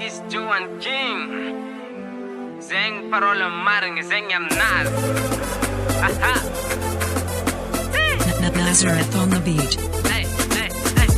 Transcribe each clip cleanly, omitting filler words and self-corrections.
is Joan King. Zeng parola marang zeng yamnaz. Aha. Nazareth on the beat. Hey, hey, hey.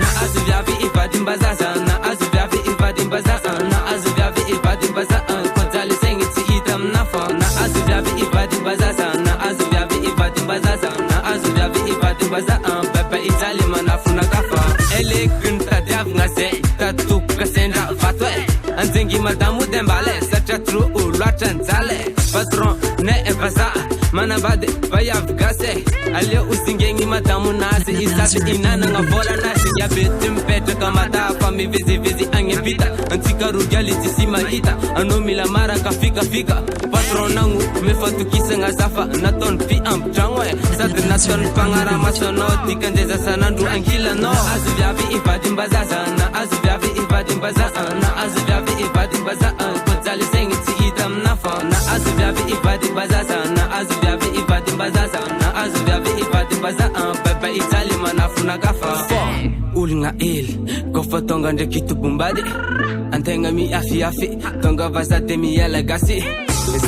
Na azuviavi ivadim bazaza. Na azuviavi ivadim bazaza. Na azuviavi ivadim bazaza. Kozali zengi ti itam nafa. Na azuviavi ivadim bazaza. Na azuviavi ivadim bazaza. Na azuviavi ivadim bazaza. Pepe itali manafu na kafa. Ele kunta diav ngase. Tatu kasenda fatwe. Anzengi madamu dembale. Sacha tru ulwa chanzale. Patron ne evasa. Mana bade vayav gase. Alio usingengi madamu nasi. Isasi inana nga vola nasi. Ya betim petra kamata. Fami vizi ange vita. Antika rugali tisima ita. Anomila mara kafika fika. Patron nangu mefatu kisa nga zafa. Naton pi amp changwe. Sade naton pangara masono. Tikandeza sanandu angila no. Azuviavi ivadim bazaza. Na azuviavi ivadim bazaza. Na azuviavi ivadim bazaza. Kozali sengi ti itam nafa. Na azuviavi ivadim bazaza. Na azuviavi ivadim bazaza. Na azuviavi ivadim bazaza. Pepe itali manafu na gafa. Ulinga il. Kofa tonga nde kitu bumbadi. Antenga mi afi. Tonga vazate mi yala gasi.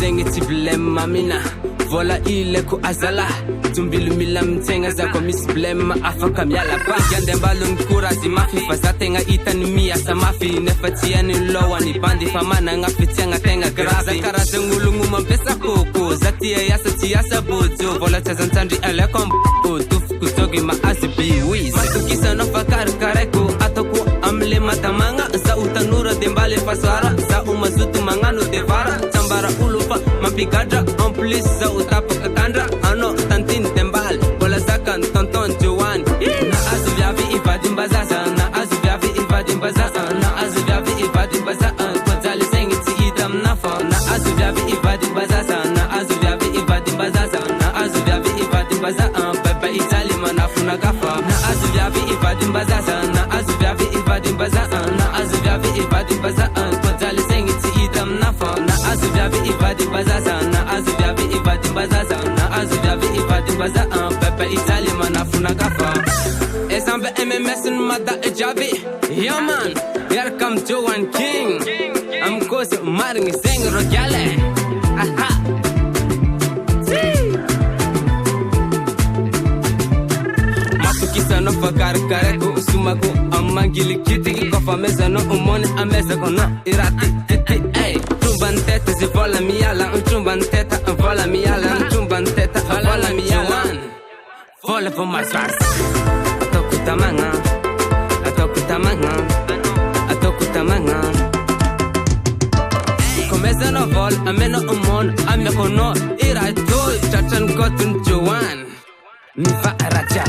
Sengi ti blem mamina. Vola ile ku azala. Tumbilu mila mtenga zako miss blem afaka myala pa. Yande balun kurazi mafi. Fazatenga itani miya sa mafi. Nefatia ni lowa ni bandi. Famana nga fitianga tenga grazi. Zakara zengulungu mampesa koko. Zatia yasa tiasa bozo. Vola tazantandri elekom. Tufu kutogi maazi biwiz. Matukisa no fakar kareko. Atoko amle matamanga. Za utanura dembale fasara. Za umazutu mangano devara. Tambara ulufa mapikadra. En plus za utapa kakandra. Ano tantin tembal. Bola zakan tonton Joan. Na azuviavi ivadim bazaza. Na azuviavi ivadim bazaza. Na azuviavi ivadim bazaza. Kozali sengi ti idam nafa. Na azuviavi ivadim bazaza. Na azuviavi ivadim bazaza. Na azuviavi ivadim bazaza. Pepe itali manafu na gafa. Na azuviavi ivadim bazaza. Na azuviavi ivadim bazaza. Na azuviavi ivadim bazaza. Kozali sengi ti idam nafa. Na azuviavi ivadim bazaza. Na azuviavi ivadim bazaza. Na azuviavi ivadim bazaza. Pepe itali manafu na gafa. Esambe MMS mada ejavi. Yeah man, here come Joan King. I'm kosi maringi sengi rojale. Aha. Matukisa no fakar kareko sumago amangili kiti. Kofa meza no umone ameza kona irati titi. Ey, tumbanteta zi vola miyala. Tumbanteta vola miyala. Tumbanteta vola miyala. Vola for my stars. Atokutamanga. Atokutamanga. Komeza no vol, ameno umon, amekono irato, chachan kotun Joan. Mi fa aracha.